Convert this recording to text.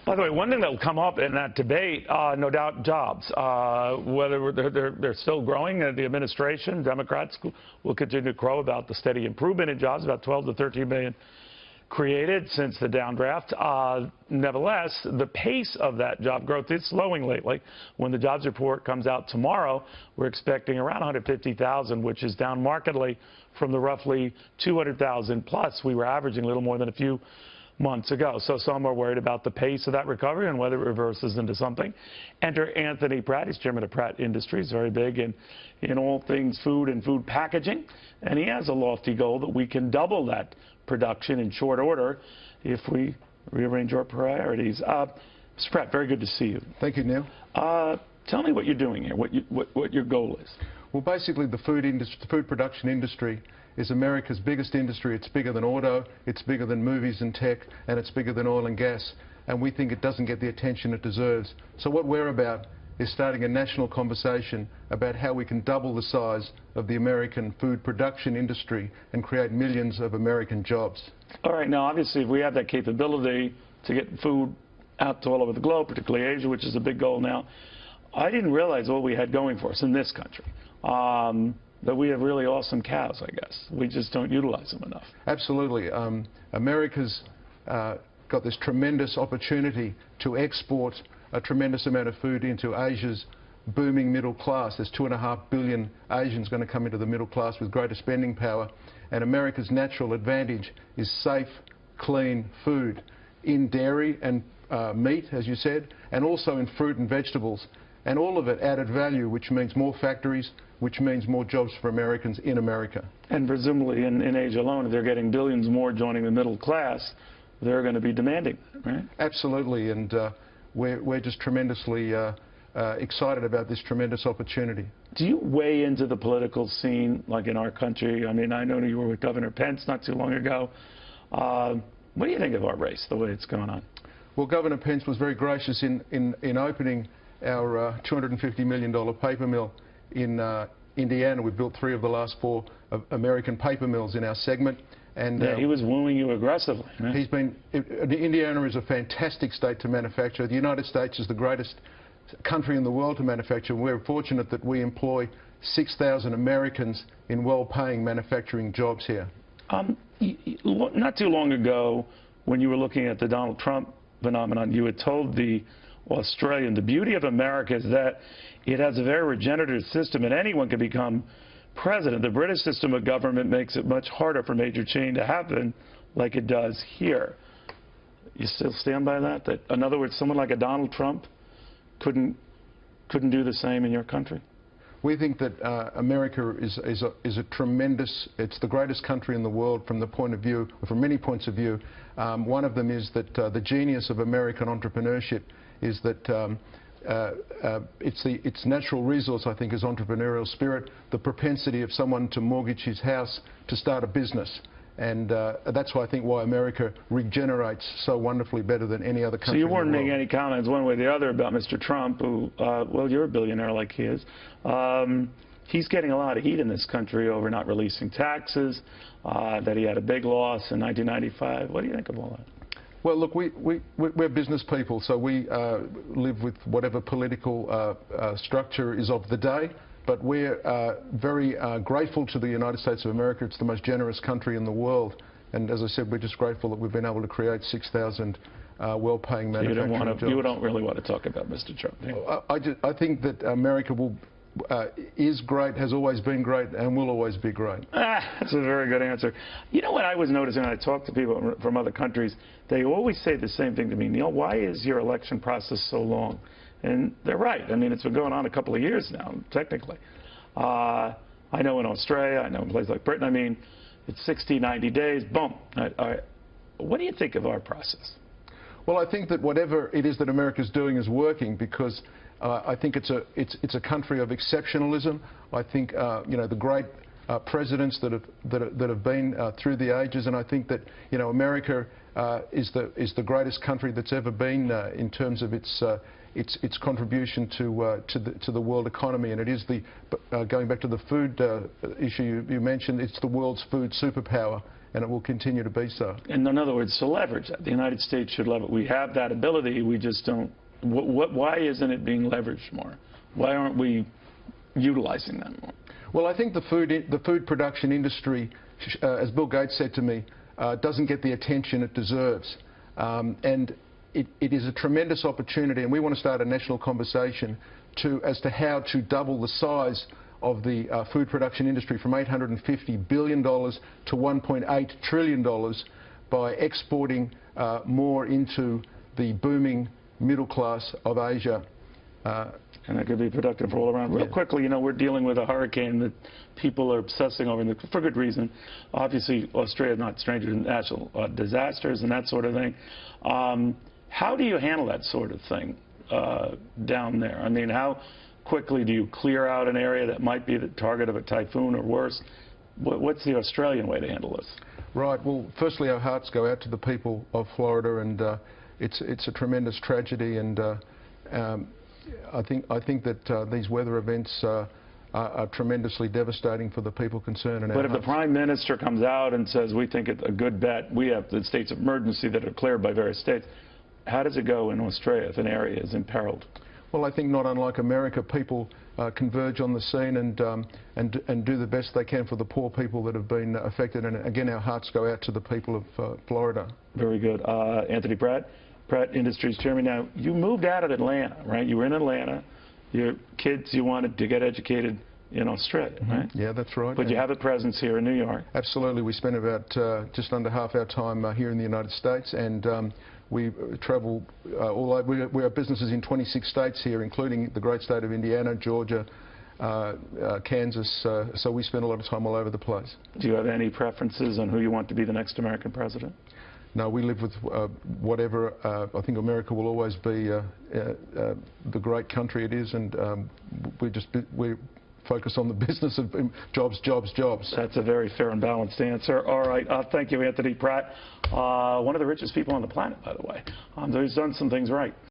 By the way, one thing that will come up in that debate, no doubt, jobs. Whether they're still growing, the administration, Democrats will continue to crow about the steady improvement in jobs, about 12 to 13 million created since the downdraft. Nevertheless, the pace of that job growth is slowing lately. When the jobs report comes out tomorrow, we're expecting around 150,000, which is down markedly from the roughly 200,000 plus we were averaging a little more than a few months ago. So some are worried about the pace of that recovery and whether it reverses into something. Enter Anthony Pratt. He's chairman of Pratt Industries, very big in all things food and food packaging. And he has a lofty goal that we can double that production in short order if we rearrange our priorities. Mr. Pratt, very good to see you. Thank you, Neil. Tell me what you're doing here, what your goal is. Well, basically, the food production industry is America's biggest industry. It's bigger than auto, it's bigger than movies and tech, and it's bigger than oil and gas. And we think it doesn't get the attention it deserves. So what we're about is starting a national conversation about how we can double the size of the American food production industry and create millions of American jobs. All right, now obviously if we have that capability to get food out to all over the globe, particularly Asia, which is a big goal now, I didn't realize what we had going for us in this country. That we have really awesome cows, I guess. We just don't utilize them enough. Absolutely. America's got this tremendous opportunity to export a tremendous amount of food into Asia's booming middle class. There's 2.5 billion Asians going to come into the middle class with greater spending power. And America's natural advantage is safe, clean food in dairy and meat, as you said, and also in fruit and vegetables. And all of it added value, which means more factories, which means more jobs for Americans in America. And presumably in Asia alone, if they're getting billions more joining the middle class, they're going to be demanding, right? Absolutely, and we're just tremendously excited about this tremendous opportunity. Do you weigh into the political scene, like in our country? I mean, I know you were with Governor Pence not too long ago. What do you think of our race, the way it's going on? Well, Governor Pence was very gracious in opening our $250 million paper mill in Indiana. We've built 3 of the last 4 American paper mills in our segment. And yeah, he was wooing you aggressively. Right? Indiana is a fantastic state to manufacture. The United States is the greatest country in the world to manufacture. We're fortunate that we employ 6,000 Americans in well-paying manufacturing jobs here. Not too long ago, when you were looking at the Donald Trump phenomenon, you had told the Australian, the beauty of America is that it has a very regenerative system and anyone can become president. The British system of government makes it much harder for major change to happen like it does here. You still stand by that? That, in other words, someone like a Donald Trump couldn't do the same in your country? We think that America is a tremendous, it's the greatest country in the world from the point of view, from many points of view. One of them is that the genius of American entrepreneurship is that its natural resource, I think, is entrepreneurial spirit, the propensity of someone to mortgage his house to start a business. And that's why I think why America regenerates so wonderfully better than any other country. So you weren't making any comments one way or the other about Mr. Trump, who, well, you're a billionaire like he is. He's getting a lot of heat in this country over not releasing taxes, that he had a big loss in 1995. What do you think of all that? Well, look, we're business people, so we live with whatever political structure is of the day. But we're very grateful to the United States of America. It's the most generous country in the world. And as I said, we're just grateful that we've been able to create 6,000 well-paying manufacturing jobs. You don't really want to talk about Mr. Trump. I think that America is great, has always been great, and will always be great. That's a very good answer. You know what I was noticing when I talk to people from other countries? They always say the same thing to me. Neil, why is your election process so long? And they're right. I mean, it's been going on a couple of years now, technically. I know in Australia, I know in places like Britain, I mean, it's 60, 90 days, boom. What do you think of our process? Well, I think that whatever it is that America's doing is working because I think it's a country of exceptionalism. I think you know, the great presidents that have been through the ages, and I think that, you know, America is the greatest country that's ever been in terms of its contribution to the world economy, and it is the going back to the food issue you mentioned. It's the world's food superpower, and it will continue to be so. And in other words, to leverage that, the United States should leverage. We have that ability. We just don't. Why isn't it being leveraged more? Why aren't we utilizing that more? Well, I think the food production industry, as Bill Gates said to me, doesn't get the attention it deserves. And it is a tremendous opportunity, and we want to start a national conversation as to how to double the size of the food production industry from $850 billion to $1.8 trillion by exporting more into the booming middle class of Asia. And that could be productive all around. Real quickly, you know, we're dealing with a hurricane that people are obsessing over, and for good reason. Obviously, Australia is not stranger to natural disasters and that sort of thing. How do you handle that sort of thing down there? I mean, how quickly do you clear out an area that might be the target of a typhoon or worse? What's the Australian way to handle this? Right. Well, firstly, our hearts go out to the people of Florida, and it's a tremendous tragedy, and I think that these weather events are tremendously devastating for the people concerned. But if the Prime Minister comes out and says, we think it's a good bet, we have the states of emergency that are cleared by various states, how does it go in Australia if an area is imperiled? Well, I think not unlike America, people converge on the scene and do the best they can for the poor people that have been affected. And again, our hearts go out to the people of Florida. Very good. Anthony Pratt, Pratt Industries Chairman. Now, you moved out of Atlanta, right? You were in Atlanta. Your kids, you wanted to get educated in Australia, right? Yeah, that's right. But you have a presence here in New York. Absolutely. We spend about just under half our time here in the United States, and we travel all over. We have businesses in 26 states here, including the great state of Indiana, Georgia, Kansas, so we spend a lot of time all over the place. Do you have any preferences on who you want to be the next American president? No, we live with whatever. I think America will always be the great country it is, and we focus on the business of jobs, jobs, jobs. That's a very fair and balanced answer. All right, thank you, Anthony Pratt. One of the richest people on the planet, by the way. He's done some things right.